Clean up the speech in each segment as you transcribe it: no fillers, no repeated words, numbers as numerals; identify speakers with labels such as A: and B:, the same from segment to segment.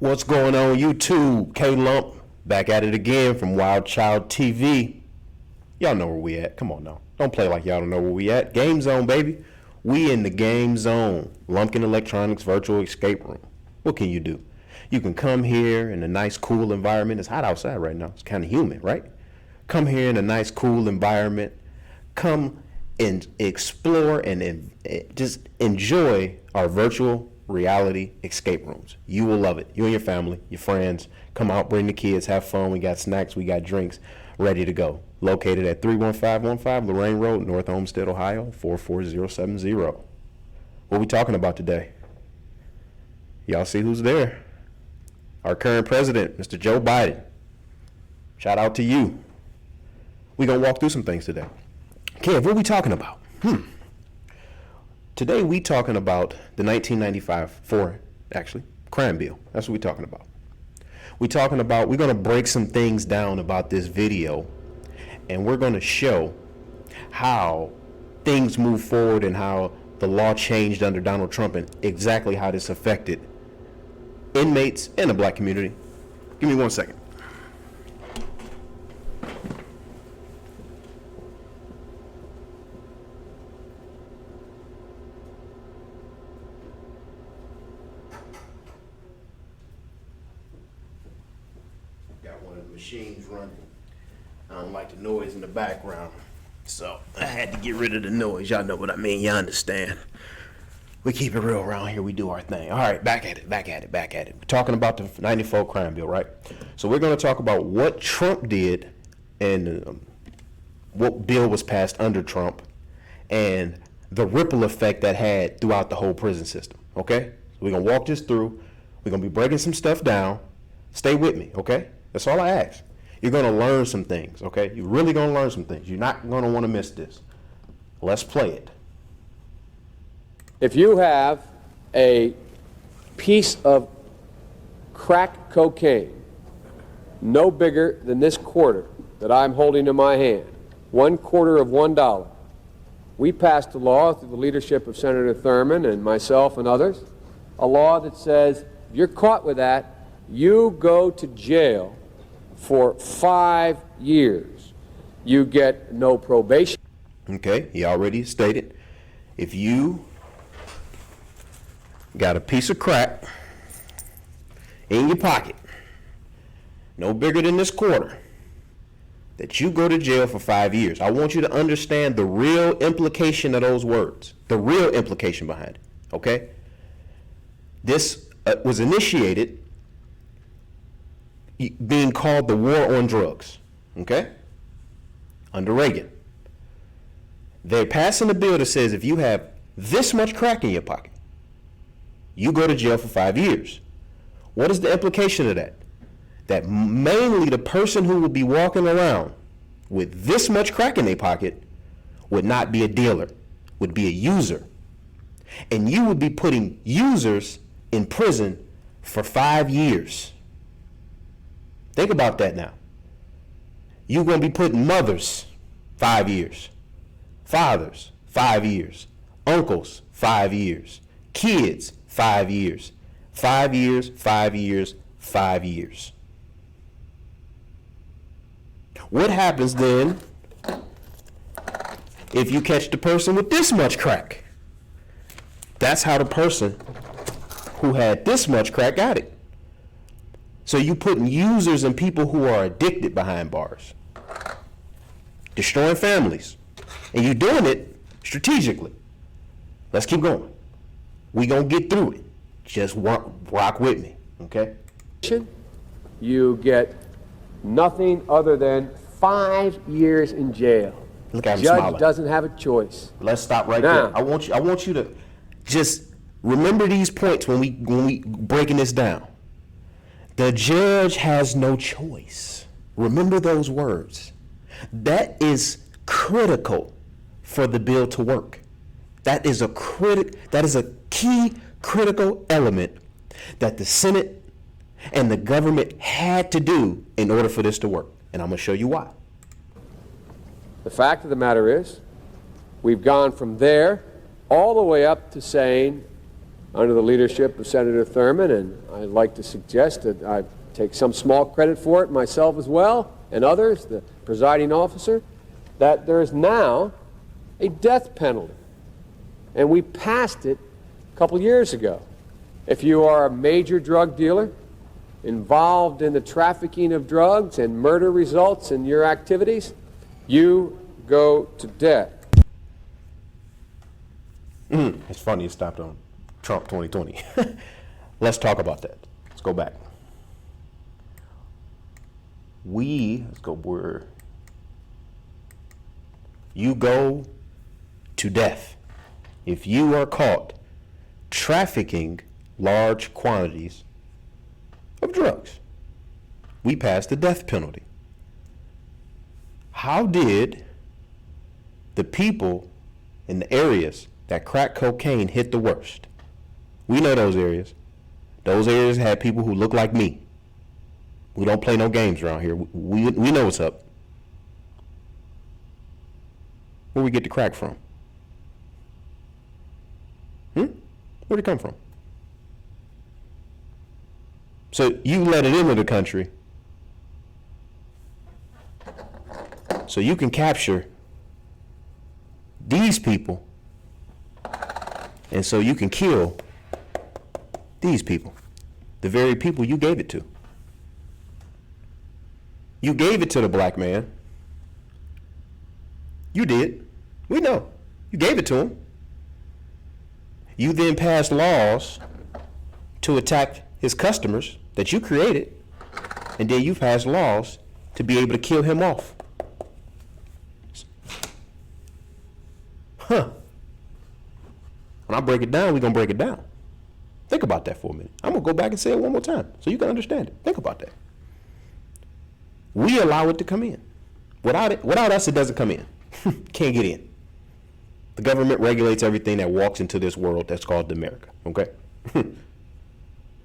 A: What's going on YouTube? K-Lump back at it again from Wild Child TV. Y'all know where we at. Come on now. Don't play like y'all don't know where we at. Game zone, baby. We in the game zone. Lumpkin Electronics Virtual Escape Room. What can you do? You can come here in a nice, cool environment. It's hot outside right now. It's kind of humid, right? Come here in a nice, cool environment. Come and explore and just enjoy our virtual reality escape rooms. You will love it. You and your family, your friends, come out, bring the kids, have fun. We got snacks, we got drinks ready to go. Located at 31515 Lorraine Road, North Olmsted, Ohio, 44070. What we talking about today? Y'all see who's there? Our current president, Mr. Joe Biden. Shout out to you. We're going to walk through some things today. Kev, what are we talking about? Today we talking about the 1995 crime bill. That's what we're talking about. We're going to break some things down about this video, and we're going to show how things move forward and how the law changed under Donald Trump and exactly how this affected inmates and the black community. Give me 1 second. Machines running. I don't like the noise in the background, so I had to get rid of the noise. Y'all know what I mean. You understand. We keep it real around here. We do our thing. All right, back at it. We're talking about the 94 crime bill, right? So we're going to talk about what Trump did and what bill was passed under Trump and the ripple effect that had throughout the whole prison system, okay? So we're going to walk this through. We're going to be breaking some stuff down. Stay with me, okay? That's all I ask. You're going to learn some things, okay? You're really going to learn some things. You're not going to want to miss this. Let's play it.
B: If you have a piece of crack cocaine no bigger than this quarter that I'm holding in my hand, 1/4 of $1, we passed a law through the leadership of Senator Thurmond and myself and others, a law that says if you're caught with that, you go to jail for 5 years. You get no probation.
A: Okay, he already stated, if you got a piece of crack in your pocket, no bigger than this quarter, that you go to jail for 5 years. I want you to understand the real implication of those words, the real implication behind it, okay? This was initiated being called the war on drugs, okay? Under Reagan. They're passing a bill that says if you have this much crack in your pocket, you go to jail for 5 years. What is the implication of that? That mainly the person who will be walking around with this much crack in their pocket would not be a dealer, would be a user. And you would be putting users in prison for 5 years. Think about that now. You're going to be putting mothers 5 years, fathers 5 years, uncles 5 years, kids 5 years, 5 years, 5 years, 5 years. What happens then if you catch the person with this much crack? That's how the person who had this much crack got it. So you putting users and people who are addicted behind bars, destroying families, and you're doing it strategically. Let's keep going. We gonna get through it. Just rock with me, okay?
B: You get nothing other than 5 years in jail.
A: Look at him
B: Judge
A: smiling.
B: doesn't have a choice.
A: Let's stop right
B: Now,
A: there. I want you to just remember these points when we breaking this down. The judge has no choice. Remember those words. That is critical for the bill to work. That is a key critical element that the Senate and the government had to do in order for this to work. And I'm going to show you why.
B: The fact of the matter is, we've gone from there all the way up to saying under the leadership of Senator Thurmond, and I'd like to suggest that I take some small credit for it myself as well, and others, the presiding officer, that there is now a death penalty. And we passed it a couple years ago. If you are a major drug dealer involved in the trafficking of drugs and murder results in your activities, you go to death.
A: It's funny it stopped on Trump 2020. Let's talk about that. Let's go back. Let's go where you go to death if you are caught trafficking large quantities of drugs. We passed the death penalty. How did the people in the areas that crack cocaine hit the worst? We know those areas. Those areas had people who look like me. We don't play no games around here. We know what's up. Where we get the crack from? Where'd it come from? So you let it into the country so you can capture these people, and so you can kill these people, the very people you gave it to. You gave it to the black man. You did. We know. You gave it to him. You then passed laws to attack his customers that you created, and then you passed laws to be able to kill him off. When I break it down, we're going to break it down. Think about that for a minute. I'm going to go back and say it one more time so you can understand it. Think about that. We allow it to come in. Without us, it doesn't come in. Can't get in. The government regulates everything that walks into this world that's called America, okay?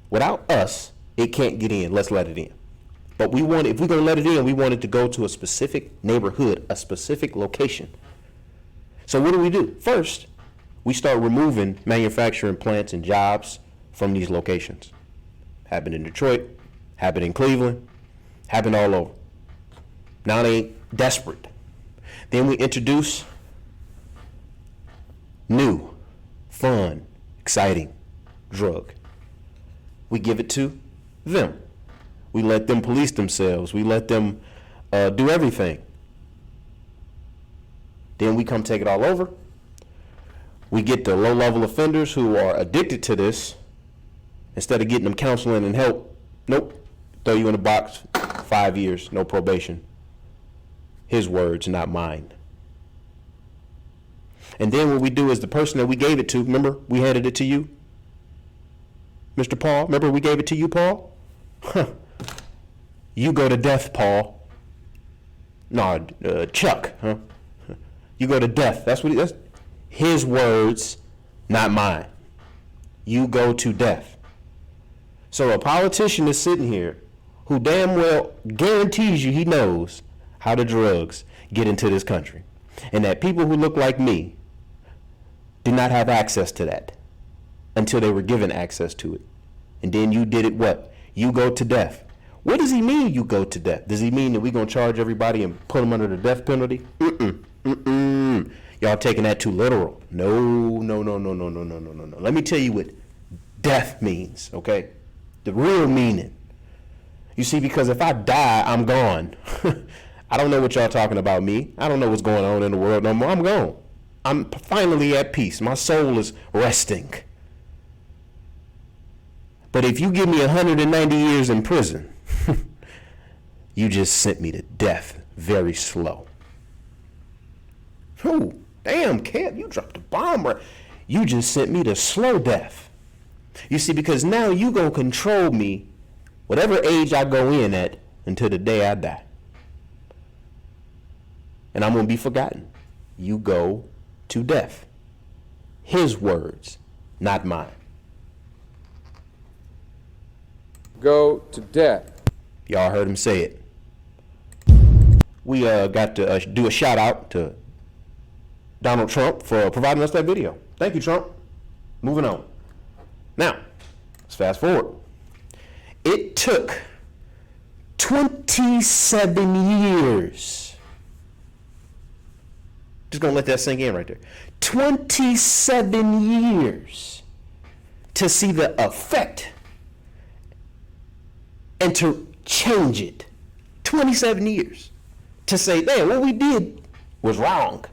A: Without us, it can't get in. Let's let it in. But if we're going to let it in, we want it to go to a specific neighborhood, a specific location. So what do? First, we start removing manufacturing plants and jobs from these locations. Happened in Detroit, happened in Cleveland, happened all over. Now they desperate. Then we introduce new, fun, exciting drug. We give it to them. We let them police themselves. We let them do everything. Then we come take it all over. We get the low-level offenders who are addicted to this. Instead of getting them counseling and help, nope, throw you in a box, 5 years, no probation. His words, not mine. And then what we do is the person that we gave it to, remember, we handed it to you? Mr. Paul, remember we gave it to you, Paul? You go to death, Paul. No, Chuck, huh? You go to death. That's his words, not mine. You go to death. So a politician is sitting here who damn well guarantees you he knows how the drugs get into this country, and that people who look like me did not have access to that until they were given access to it. And then you did it what? You go to death. What does he mean you go to death? Does he mean that we're going to charge everybody and put them under the death penalty? Y'all taking that too literal. No. Let me tell you what death means, okay? The real meaning. You see, because if I die, I'm gone. I don't know what y'all talking about me. I don't know what's going on in the world no more. I'm gone. I'm finally at peace. My soul is resting. But if you give me 190 years in prison, you just sent me to death very slow. Oh, damn, Kev, you dropped a bomb. You just sent me to slow death. You see, because now you gonna control me, whatever age I go in at, until the day I die. And I'm gonna be forgotten. You go to death. His words, not mine.
B: Go to death.
A: Y'all heard him say it. We got to do a shout out to Donald Trump for providing us that video. Thank you, Trump. Moving on. Now, let's fast forward. It took 27 years. Just gonna let that sink in right there. 27 years to see the effect and to change it. 27 years to say, damn, what we did was wrong.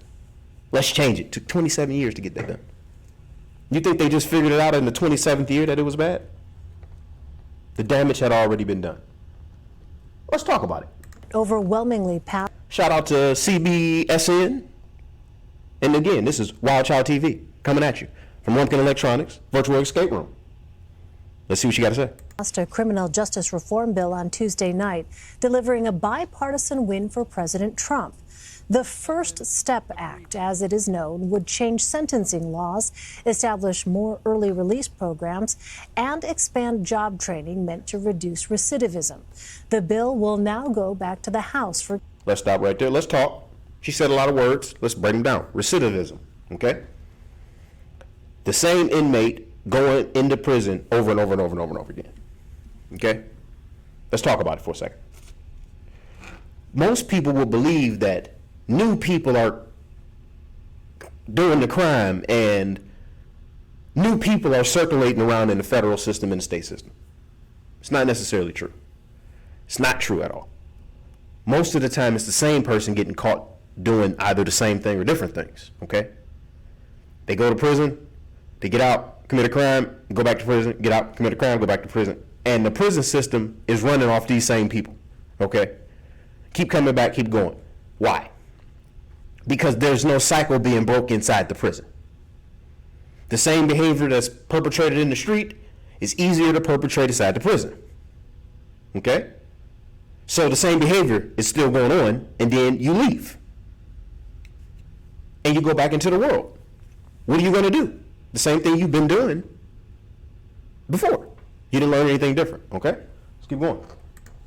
A: Let's change it. It took 27 years to get that done. You think they just figured it out in the 27th year that it was bad? The damage had already been done. Let's talk about it.
C: Overwhelmingly passed.
A: Shout out to CBSN. And again, this is Wild Child TV coming at you from Lumpkin Electronics Virtual Escape Room. Let's see what you got to say.
C: A criminal justice reform bill on Tuesday night, delivering a bipartisan win for President Trump. The First Step Act, as it is known, would change sentencing laws, establish more early release programs, and expand job training meant to reduce recidivism. The bill will now go back to the House for...
A: Let's stop right there. Let's talk. She said a lot of words. Let's break them down. Recidivism, okay? The same inmate going into prison over and over and over and over and over again, okay? Let's talk about it for a second. Most people will believe that new people are doing the crime and new people are circulating around in the federal system and the state system. It's not necessarily true. It's not true at all. Most of the time, it's the same person getting caught doing either the same thing or different things, okay? They go to prison, they get out, commit a crime, go back to prison, get out, commit a crime, go back to prison. And the prison system is running off these same people, okay? Keep coming back, keep going. Why? Because there's no cycle being broke inside the prison. The same behavior that's perpetrated in the street is easier to perpetrate inside the prison, okay? So the same behavior is still going on, and then you leave. And you go back into the world. What are you going to do? The same thing you've been doing before. You didn't learn anything different, okay? Let's keep going.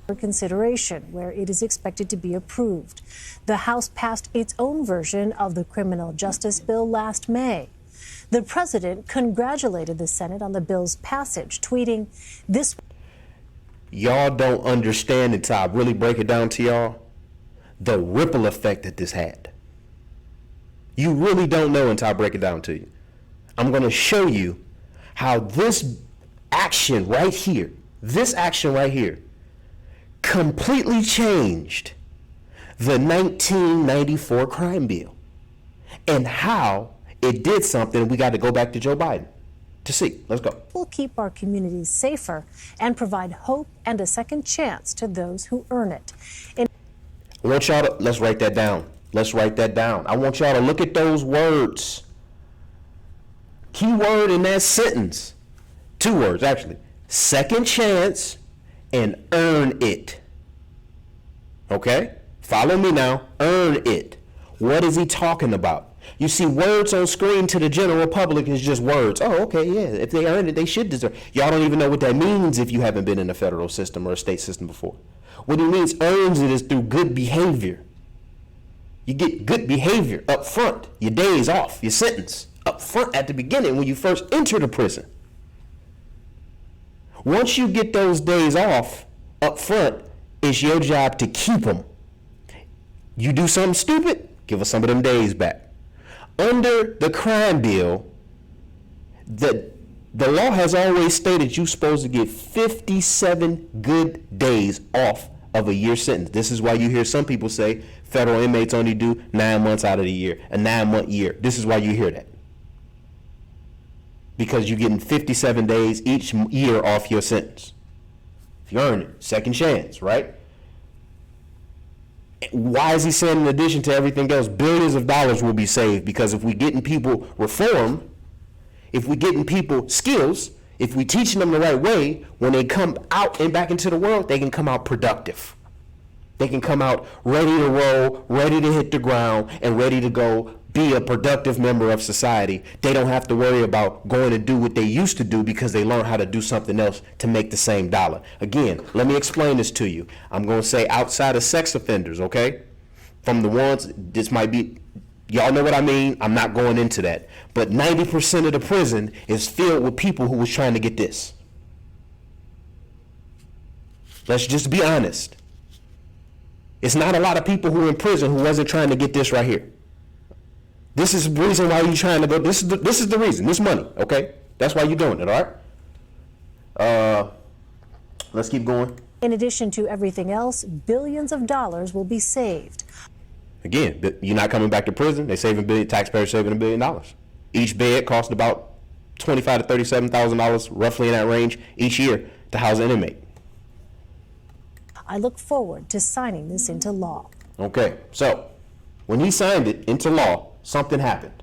C: For consideration, where it is expected to be approved. The House passed its own version of the criminal justice bill last May. The president congratulated the Senate on the bill's passage, tweeting, "This..."
A: Y'all don't understand until I really break it down to y'all the ripple effect that this had. You really don't know until I break it down to you. I'm going to show you how this action right here, completely changed the 1994 crime bill and how it did something. We got to go back to Joe Biden to see. Let's go.
C: Will keep our communities safer and provide hope and a second chance to those who earn it.
A: I want y'all to, let's write that down. Let's write that down. I want y'all to look at those words. Key word in that sentence. 2 words, actually. Second chance and earn it. Okay? Follow me now. Earn it. What is he talking about? You see, words on screen to the general public is just words. Oh, okay, yeah. If they earned it, they should deserve. Y'all don't even know what that means if you haven't been in a federal system or a state system before. What he means earns it is through good behavior. You get good behavior up front, your days off, your sentence up front at the beginning when you first enter the prison. Once you get those days off up front, it's your job to keep them. You do something stupid, give us some of them days back. Under the crime bill, the law has always stated you're supposed to get 57 good days off of a year sentence. This is why you hear some people say federal inmates only do 9 months out of the year, a 9-month year. This is why you hear that. Because you're getting 57 days each year off your sentence. If you earn it, second chance, right? Why is he saying in addition to everything else, billions of dollars will be saved? Because if we getting people reform, if we getting people skills, if we teaching them the right way, when they come out and back into the world, they can come out productive. They can come out ready to roll, ready to hit the ground, and ready to go be a productive member of society. They don't have to worry about going to do what they used to do because they learn how to do something else to make the same dollar. Again, let me explain this to you. I'm going to say outside of sex offenders, okay? From the ones, this might be Y'all know what I mean? I'm not going into that. But 90% of the prison is filled with people who was trying to get this. Let's just be honest. It's not a lot of people who are in prison who wasn't trying to get this right here. This is the reason why you're trying to go. This is the reason. This money, okay? That's why you're doing it, all right? Let's keep going.
C: In addition to everything else, billions of dollars will be saved.
A: Again, you're not coming back to prison. They're saving taxpayers saving $1 billion. Each bed costs about $25,000 to $37,000, roughly in that range, each year to house an inmate.
C: I look forward to signing this into law.
A: Okay, so when he signed it into law, something happened.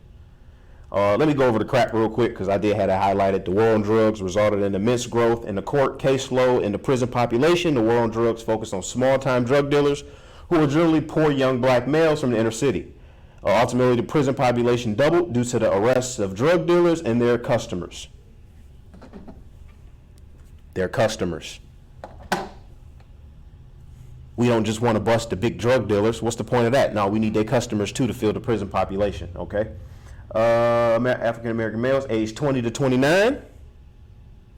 A: Let me go over the crack real quick because I did have it highlighted. The war on drugs resulted in immense growth in the court caseload in the prison population. The war on drugs focused on small-time drug dealers who were generally poor young black males from the inner city. Ultimately, the prison population doubled due to the arrests of drug dealers and their customers. Their customers. We don't just want to bust the big drug dealers. What's the point of that? No, we need their customers too to fill the prison population, okay? African-American males aged 20 to 29.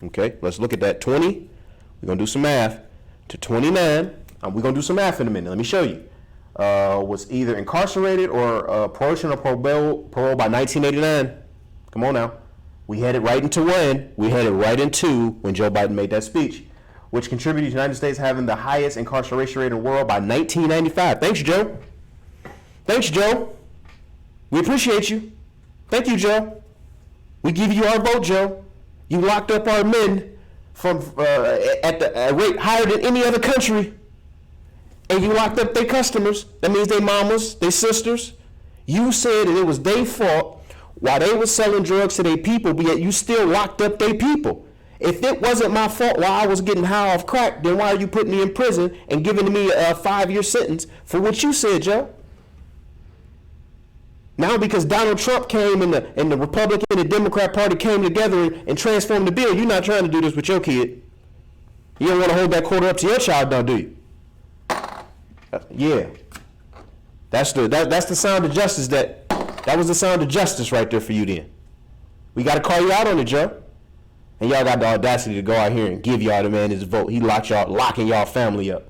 A: Okay, let's look at that. 20, we're going to do some math, to 29. We're going to do some math in a minute. Let me show you. Was either incarcerated or probation or parole by 1989. Come on now. We headed right into when? We headed right into when Joe Biden made that speech, which contributed to the United States having the highest incarceration rate in the world by 1995. Thanks, Joe. Thanks, Joe. We appreciate you. Thank you, Joe. We give you our vote, Joe. You locked up our men from at the rate higher than any other country, and you locked up their customers. That means their mamas, their sisters. You said that it was their fault while they were selling drugs to their people, but yet you still locked up their people. If it wasn't my fault while I was getting high off crack, then why are you putting me in prison and giving me a 5-year sentence for what you said, Joe? Now because Donald Trump came and the Republican and the Democrat Party came together and transformed the bill, you're not trying to do this with your kid. You don't want to hold that quarter up to your child, now, do you? Yeah. That's the sound of justice. That was the sound of justice right there for you then. We got to call you out on it, Joe. And y'all got the audacity to go out here and give y'all the man his vote. He locking y'all family up.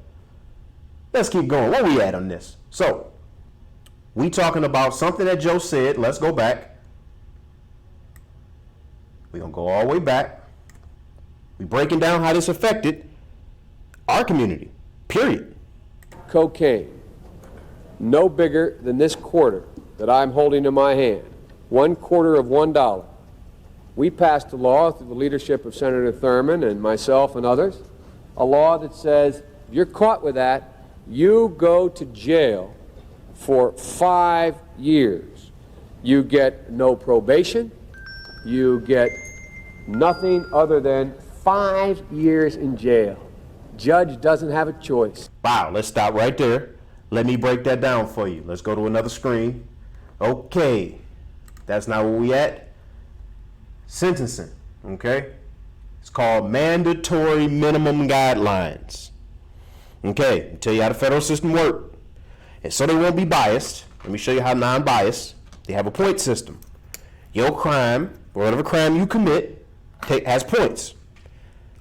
A: Let's keep going. Where we at on this? So, we talking about something that Joe said. Let's go back. We're going to go all the way back. We breaking down how this affected our community, period.
B: Cocaine, no bigger than this quarter that I'm holding in my hand, $1/4 of $1. We passed a law through the leadership of Senator Thurmond and myself and others, a law that says if you're caught with that, you go to jail for 5 years. You get no probation. You get nothing other than 5 years in jail. Judge doesn't have a choice.
A: Wow, let's stop right there. Let me break that down for you. Let's go to another screen. Okay, that's not where we at. Sentencing, okay? It's called mandatory minimum guidelines. Okay, I'll tell you how the federal system works. And so they won't be biased. Let me show you how non-biased. They have a point system. Your crime, or whatever crime you commit, has points.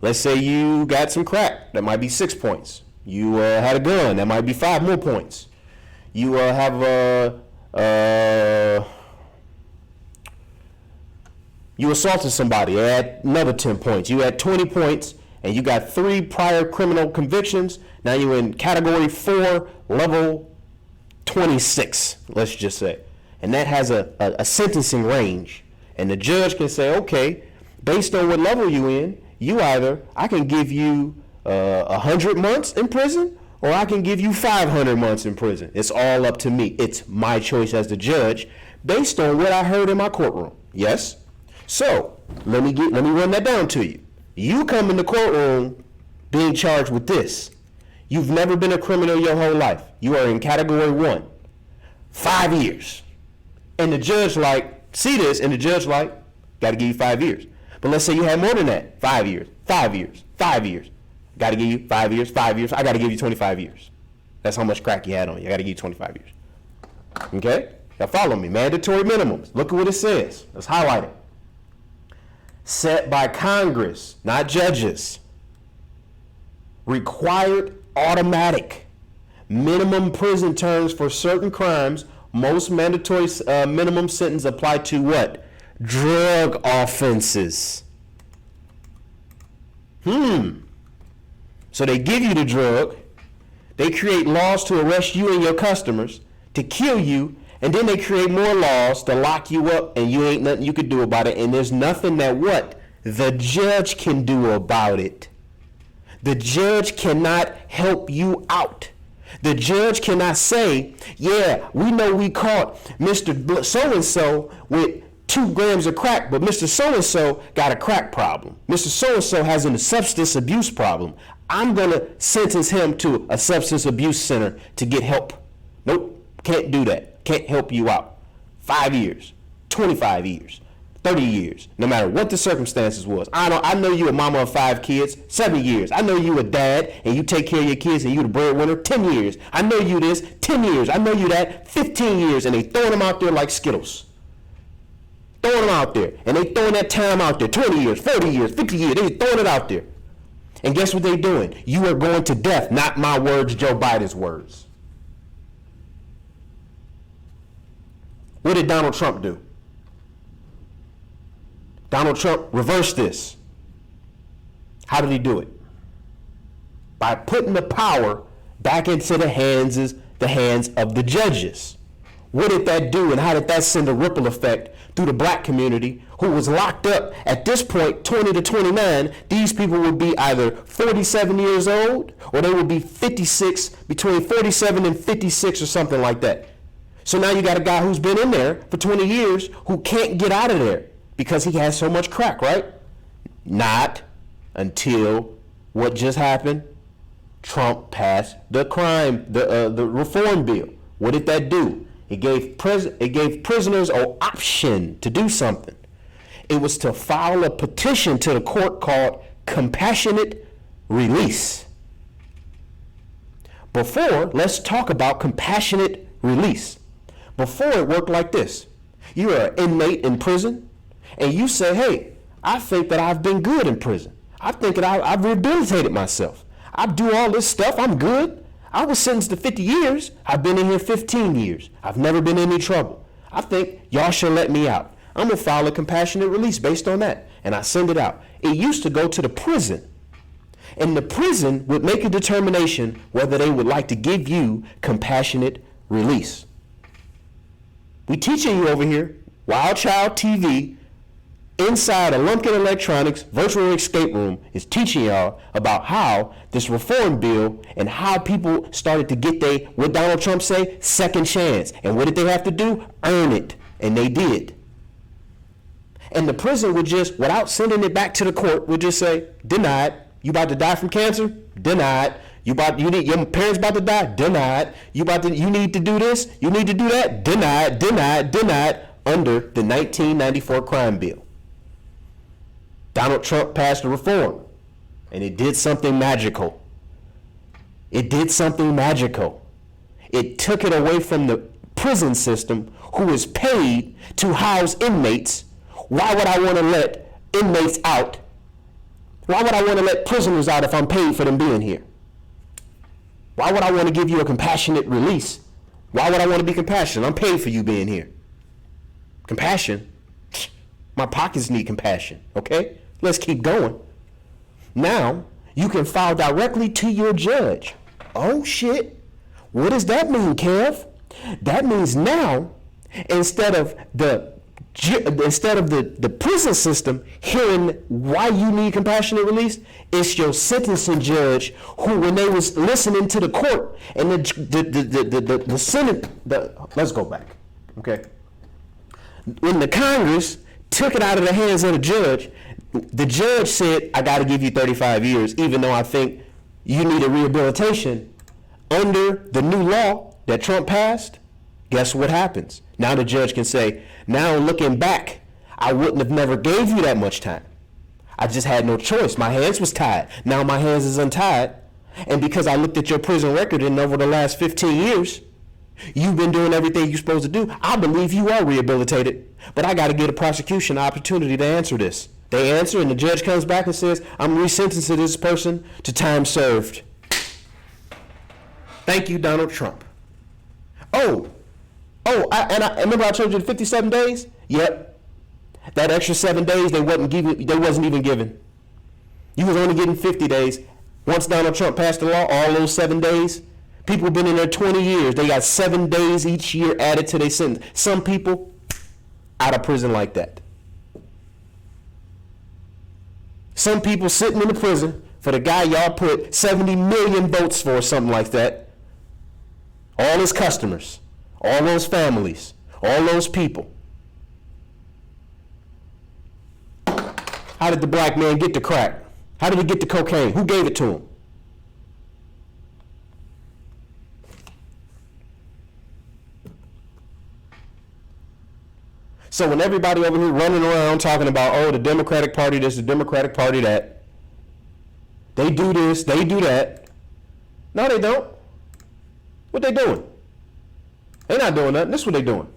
A: Let's say you got some crack. That might be 6 points. You had a gun. That might be 5 more points. You you assaulted somebody. Add another 10 points. You had 20 points, and you got 3 prior criminal convictions. Now you're in category 4, level 26, let's just say. And that has a sentencing range. And the judge can say, okay, based on what level you in, I can give you 100 months in prison, or I can give you 500 months in prison. It's all up to me. It's my choice as the judge based on what I heard in my courtroom. Yes? So let me run that down to you. You come in the courtroom being charged with this. You've never been a criminal your whole life. You are in category 1. 5 years. And the judge see this, and the judge got to give you 5 years. But let's say you had more than that. 5 years, 5 years, 5 years. Got to give you 5 years, 5 years. I got to give you 25 years. That's how much crack you had on you. I got to give you 25 years. Okay? Now follow me. Mandatory minimums. Look at what it says. Let's highlight it. Set by Congress, not judges. Required automatic minimum prison terms for certain crimes. Most mandatory minimum sentence apply to what? Drug offenses. So they give you the drug, they create laws to arrest you and your customers, to kill you, and then they create more laws to lock you up, and you ain't nothing you could do about it, and there's nothing that what? The judge can do about it. The judge cannot help you out. The judge cannot say, yeah, we know we caught Mr. So-and-so with 2 grams of crack, but Mr. So-and-so got a crack problem. Mr. So-and-so has a substance abuse problem. I'm going to sentence him to a substance abuse center to get help. Nope, can't do that. Can't help you out. 5 years, 25 years, 30 years, no matter what the circumstances was. I know you a mama of 5 kids, 7 years. I know you a dad and you take care of your kids and you the breadwinner, 10 years. I know you this, 10 years. I know you that, 15 years, and they throwing them out there like Skittles. Throwing them out there, and they throwing that time out there, 20 years, 40 years, 50 years, they throwing it out there. And guess what they doing? You are going to death, not my words, Joe Biden's words. What did Donald Trump do? Donald Trump reversed this. How did he do it? By putting the power back into the hands of the judges. What did that do, and how did that send a ripple effect through the black community who was locked up at this point, 20 to 29? These people would be either 47 years old or they would be 56, between 47 and 56 or something like that. So now you got a guy who's been in there for 20 years who can't get out of there because he has so much crack, right? Not until what just happened. Trump passed the reform bill. What did that do? It gave prisoners an option to do something. It was to file a petition to the court called compassionate release. Before, let's talk about compassionate release. Before, it worked like this. You're an inmate in prison, and you say, hey, I think that I've been good in prison. I think that I've rehabilitated myself. I do all this stuff. I'm good. I was sentenced to 50 years. I've been in here 15 years. I've never been in any trouble. I think y'all should let me out. I'm going to file a compassionate release based on that. And I send it out. It used to go to the prison. And the prison would make a determination whether they would like to give you compassionate release. We teaching you over here, Wild Child TV, inside of Lumpkin Electronics virtual escape room, is teaching y'all about how this reform bill and how people started to get what Donald Trump say, second chance. And what did they have to do? Earn it. And they did. And the prison would just, without sending it back to the court, would just say, denied. You about to die from cancer? Denied. Your parents about to die? Denied. You need to do this? You need to do that? Denied, denied, denied, under the 1994 crime bill. Donald Trump passed a reform, and it did something magical. It did something magical. It took it away from the prison system, who is paid to house inmates. Why would I want to let inmates out? Why would I want to let prisoners out if I'm paid for them being here? Why would I want to give you a compassionate release? Why would I want to be compassionate? I'm paid for you being here. Compassion? My pockets need compassion, okay? Let's keep going. Now, you can file directly to your judge. Oh, shit. What does that mean, Kev? That means now, instead of the prison system hearing why you need compassionate release, it's your sentencing judge who, when they was listening to the court and the Senate, let's go back, okay? When the Congress took it out of the hands of the judge said, I got to give you 35 years, even though I think you need a rehabilitation. Under the new law that Trump passed, guess what happens? Now the judge can say, now looking back, I wouldn't have never gave you that much time. I just had no choice. My hands was tied. Now my hands is untied. And because I looked at your prison record and over the last 15 years, You've been doing everything you're supposed to do. I believe you are rehabilitated, but I got to give the prosecution the opportunity to answer this. They answer, and the judge comes back and says, I'm resentencing this person to time served. Thank you, Donald Trump. I remember I told you the 57 days? Yep. That extra 7 days they wasn't even given. You was only getting 50 days. Once Donald Trump passed the law, all those 7 days, people have been in there 20 years. They got 7 days each year added to their sentence. Some people out of prison like that. Some people sitting in the prison for the guy y'all put 70 million votes for or something like that. All his customers, all those families, all those people. How did the black man get the crack? How did he get the cocaine? Who gave it to him? So when everybody over here running around talking about, oh, the Democratic Party this, the Democratic Party that, they do this, they do that. No, they don't. What they doing? They're not doing nothing. This is what they doing.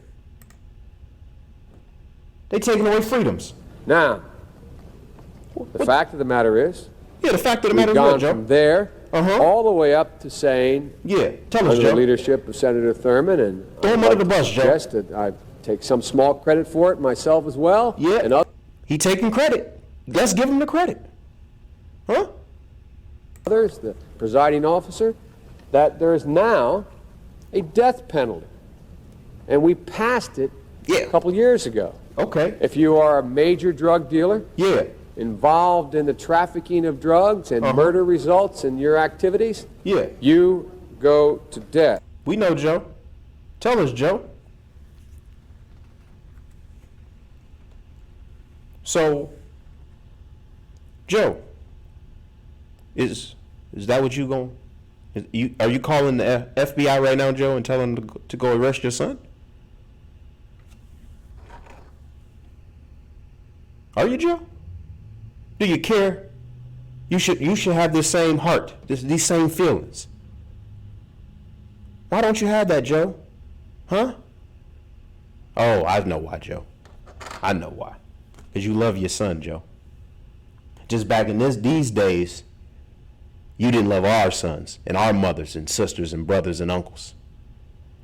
A: They taking away freedoms.
B: Now, the fact of the matter is,
A: the fact of the matter
B: we've
A: is
B: gone
A: what, Joe?
B: from there all the way up to saying,
A: tell us,
B: under
A: Joe.
B: the leadership of Senator Thurman, and
A: throw him under the bus, Joe.
B: That I take some small credit for it myself as well.
A: Yeah,
B: and
A: he taking credit. Let's give him the credit. Huh?
B: Others, the presiding officer, that there is now a death penalty. And we passed it a couple years ago.
A: Okay.
B: If you are a major drug dealer, involved in the trafficking of drugs and murder results in your activities, you go to death.
A: We know, Joe. Tell us, Joe. So, Joe, is that what you going? Are you calling the FBI right now, Joe, and telling them to go arrest your son? Are you, Joe? Do you care? You should have this same heart, these same feelings. Why don't you have that, Joe? Huh? Oh, I know why, Joe. I know why. Because you love your son, Joe. Just back in these days, you didn't love our sons and our mothers and sisters and brothers and uncles.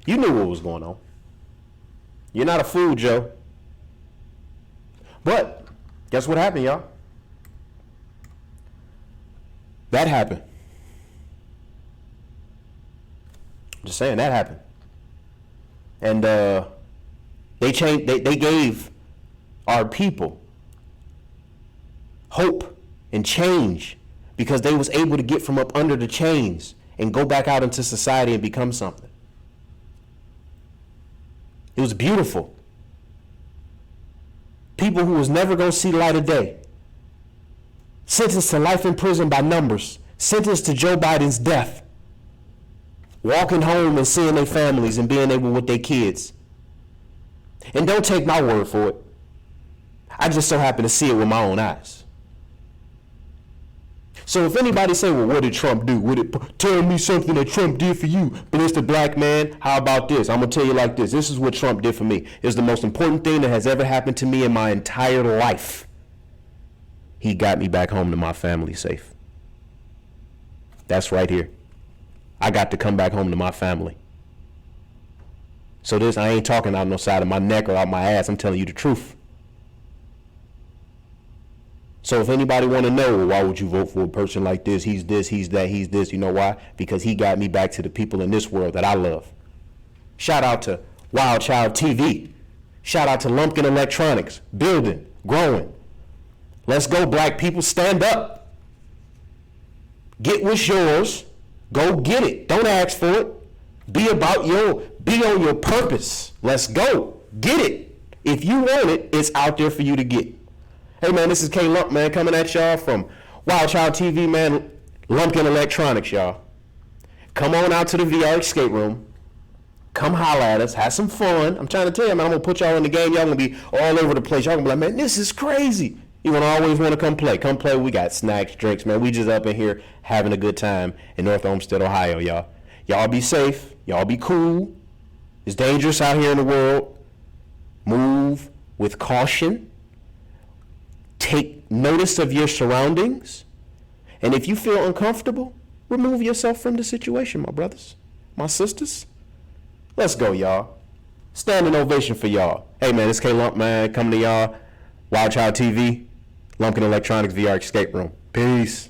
A: You knew what was going on. You're not a fool, Joe. But guess what happened, y'all? That happened. I'm just saying that happened. And they gave our people hope and change because they was able to get from up under the chains and go back out into society and become something. It was beautiful. People who was never going to see the light of day, sentenced to life in prison by numbers, sentenced to Joe Biden's death, walking home and seeing their families and being able with their kids. And don't take my word for it. I just so happen to see it with my own eyes. So if anybody say, well, what did Trump do? Tell me something that Trump did for you. But it's the black man. How about this? I'm going to tell you like this. This is what Trump did for me. It's the most important thing that has ever happened to me in my entire life. He got me back home to my family safe. That's right here. I got to come back home to my family. So I ain't talking out no side of my neck or out my ass. I'm telling you the truth. So if anybody want to know, well, why would you vote for a person like this? He's this, he's that, he's this. You know why? Because he got me back to the people in this world that I love. Shout out to Wild Child TV. Shout out to Lumpkin Electronics. Building, growing. Let's go, black people. Stand up. Get what's yours. Go get it. Don't ask for it. Be on your purpose. Let's go. Get it. If you want it, it's out there for you to get. Hey, man, this is K Lump, man, coming at y'all from Wild Child TV, man, Lumpkin Electronics, y'all. Come on out to the VR escape room. Come holler at us. Have some fun. I'm trying to tell you, man, I'm going to put y'all in the game. Y'all going to be all over the place. Y'all going to be like, man, this is crazy. You're going to always want to come play. Come play. We got snacks, drinks, man. We just up in here having a good time in North Olmsted, Ohio, y'all. Y'all be safe. Y'all be cool. It's dangerous out here in the world. Move with caution. Take notice of your surroundings. And if you feel uncomfortable, remove yourself from the situation, my brothers, my sisters. Let's go, y'all. Standing ovation for y'all. Hey, man, it's K-Lump, man, coming to y'all. Wild Child TV, Lumpkin Electronics VR Escape Room. Peace.